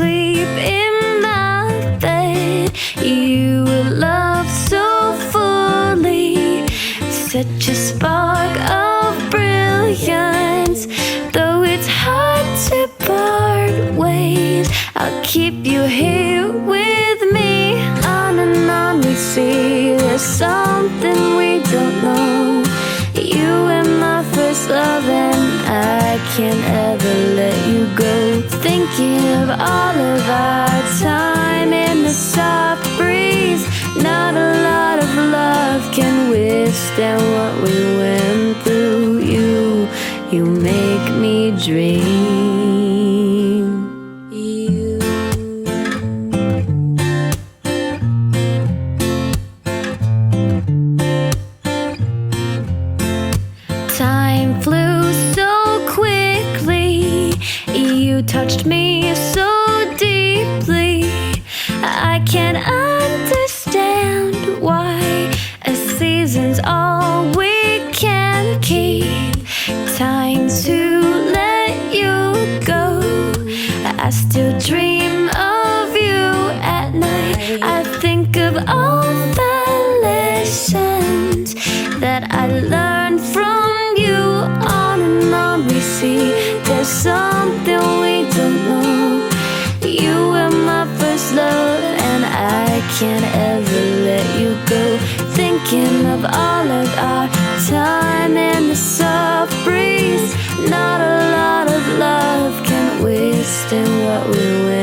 asleep in my bed. You love so fully, such a spark of brilliance. Though it's hard to part ways, I'll keep you here with me. On and on we see there's something we don't know. You were my first love and I can't ever let you go. Thinking of all of our time in the soft breeze. Not a lot of love can withstand what we went through. You make me dream. Time flew so quickly. You touched me so deeply. I can't understand why a season's all we can keep. Time to let you go. I still dream of you at night. I think of all the lessons that I learned from you. On and on we see there's something we don't know. You were my first love and I can't ever let you go. Thinking of all of our time in the soft breeze. Not a lot of love can withstand what we went